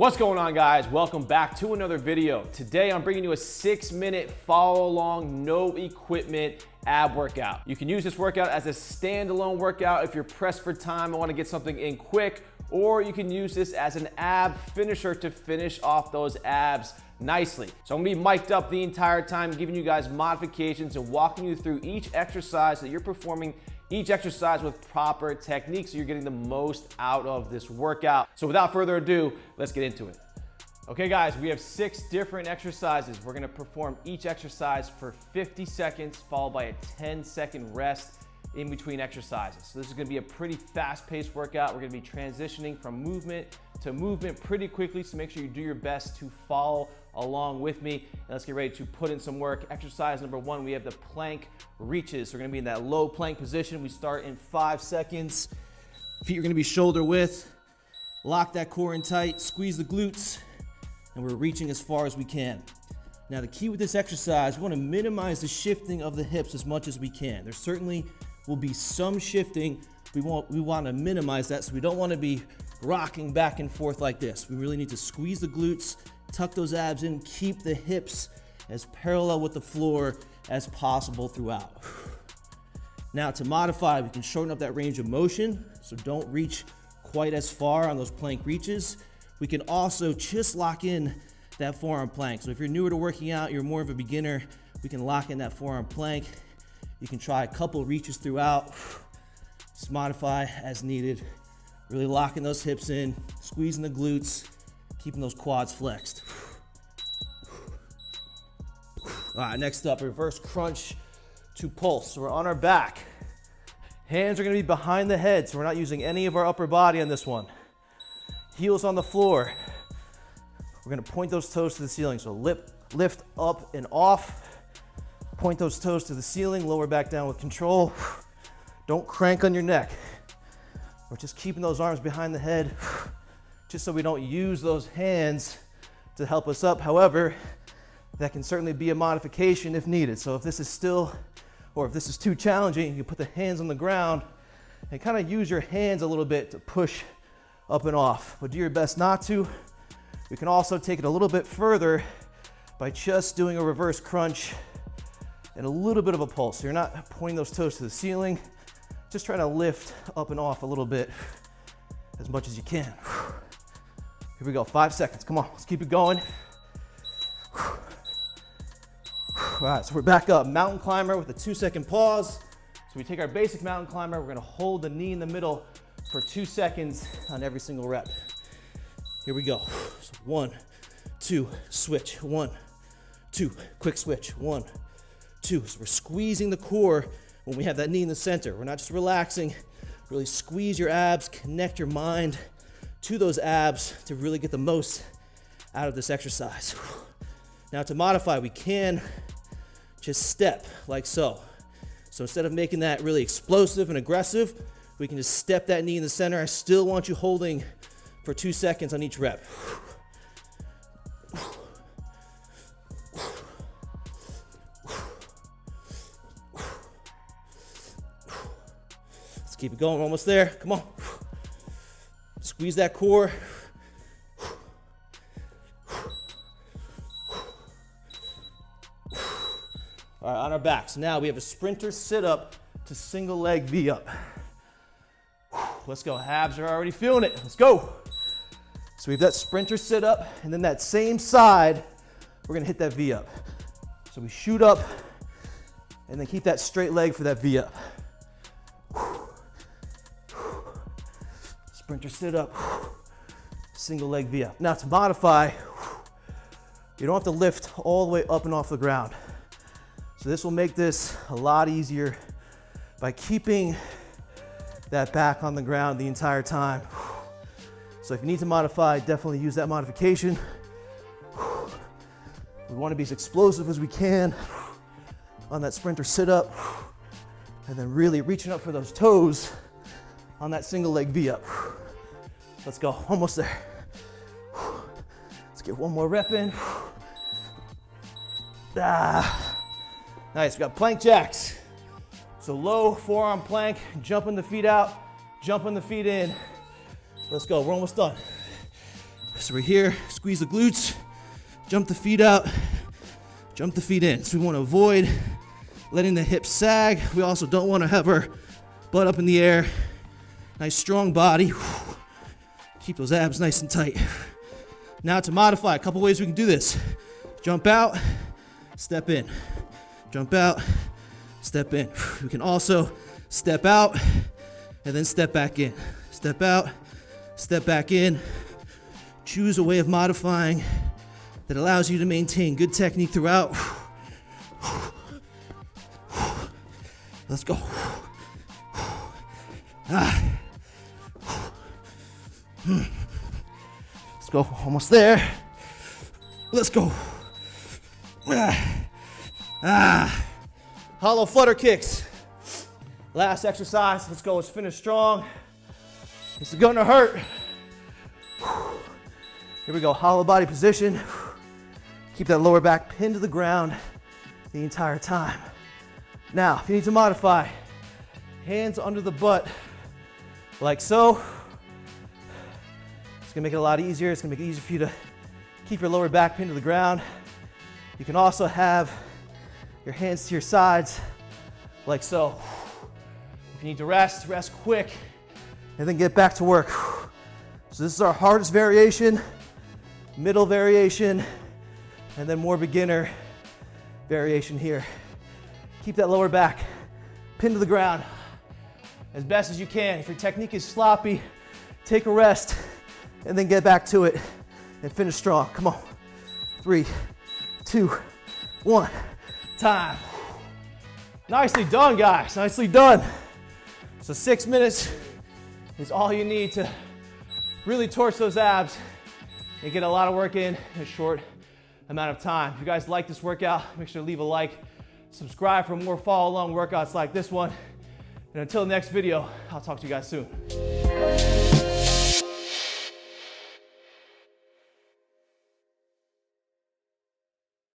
What's going on, guys? Welcome back to another video. Today I'm bringing you a 6-minute follow along, no equipment ab workout. You can use this workout as a standalone workout if you're pressed for time and want to get something in quick, or you can use this as an ab finisher to finish off those abs nicely. So I'm gonna be mic'd up the entire time, giving you guys modifications and walking you through each exercise that you're performing, each exercise with proper technique so you're getting the most out of this workout. So without further ado, let's get into it. Okay guys, we have 6 different exercises. We're gonna perform each exercise for 50 seconds, followed by a 10-second rest in between exercises. So this is gonna be a pretty fast-paced workout. We're gonna be transitioning from movement to movement pretty quickly, so make sure you do your best to follow along with me. And let's get ready to put in some work. Exercise number 1, we have the plank reaches. So we're gonna be in that low plank position. We start in 5 seconds. Feet are gonna be shoulder width. Lock that core in tight, squeeze the glutes, and we're reaching as far as we can. Now the key with this exercise, we wanna minimize the shifting of the hips as much as we can. There certainly will be some shifting. We wanna minimize that, so we don't wanna be rocking back and forth like this. We really need to squeeze the glutes, tuck those abs in, keep the hips as parallel with the floor as possible throughout. Now to modify, we can shorten up that range of motion, so don't reach quite as far on those plank reaches. We can also just lock in that forearm plank. So if you're newer to working out, you're more of a beginner, we can lock in that forearm plank. You can try a couple reaches throughout, just modify as needed. Really locking those hips in, squeezing the glutes, keeping those quads flexed. All right, next up, reverse crunch to pulse. So we're on our back. Hands are gonna be behind the head, so we're not using any of our upper body on this one. Heels on the floor. We're gonna point those toes to the ceiling. So lift up and off. Point those toes to the ceiling, lower back down with control. Don't crank on your neck. We're just keeping those arms behind the head, just so we don't use those hands to help us up. However, that can certainly be a modification if needed. So if this is still, or if this is too challenging, you can put the hands on the ground and kind of use your hands a little bit to push up and off, but do your best not to. We can also take it a little bit further by just doing a reverse crunch and a little bit of a pulse. So you're not pointing those toes to the ceiling, just try to lift up and off a little bit as much as you can. Here we go, 5 seconds, come on, let's keep it going. All right, so we're back up. Mountain climber with a 2-second pause. So we take our basic mountain climber, we're gonna hold the knee in the middle for 2 seconds on every single rep. Here we go. So 1, 2, switch, 1, 2, quick switch, 1, 2. So we're squeezing the core when we have that knee in the center. We're not just relaxing, really squeeze your abs, connect your mind to those abs to really get the most out of this exercise. Now to modify, we can just step like so. So instead of making that really explosive and aggressive, we can just step that knee in the center. I still want you holding for 2 seconds on each rep. Let's keep it going, we're almost there, come on. Squeeze that core. All right, on our backs. Now we have a sprinter sit-up to single leg V-up. Let's go, abs are already feeling it, let's go. So we have that sprinter sit-up, and then that same side, we're gonna hit that V-up. So we shoot up, and then keep that straight leg for that V-up. Sprinter sit-up, single leg V-up. Now to modify, you don't have to lift all the way up and off the ground. So this will make this a lot easier by keeping that back on the ground the entire time. So if you need to modify, definitely use that modification. We want to be as explosive as we can on that sprinter sit-up, and then really reaching up for those toes on that single leg V-up. Let's go, almost there. Let's get one more rep in. Nice, we got plank jacks. So low forearm plank, jumping the feet out, jumping the feet in. Let's go, we're almost done. So we're here, squeeze the glutes, jump the feet out, jump the feet in. So we want to avoid letting the hips sag. We also don't want to have our butt up in the air. Nice strong body. Keep those abs nice and tight. Now to modify, a couple ways we can do this. Jump out, step in. Jump out, step in. We can also step out and then step back in. Step out, step back in. Choose a way of modifying that allows you to maintain good technique throughout. Let's go. Let's go. Almost there. Let's go. Hollow flutter kicks. Last exercise. Let's go. Let's finish strong. This is gonna hurt. Here we go. Hollow body position. Keep that lower back pinned to the ground the entire time. Now, if you need to modify, hands under the butt, like so. It's gonna make it a lot easier. It's gonna make it easier for you to keep your lower back pinned to the ground. You can also have your hands to your sides, like so. If you need to rest, rest quick, and then get back to work. So this is our hardest variation, middle variation, and then more beginner variation here. Keep that lower back pinned to the ground as best as you can. If your technique is sloppy, take a rest and then get back to it and finish strong. Come on. 3, 2, 1, time. Nicely done, guys. Nicely done. So 6 minutes is all you need to really torch those abs and get a lot of work in a short amount of time. If you guys like this workout, make sure to leave a like, subscribe for more follow along workouts like this one. And until the next video, I'll talk to you guys soon.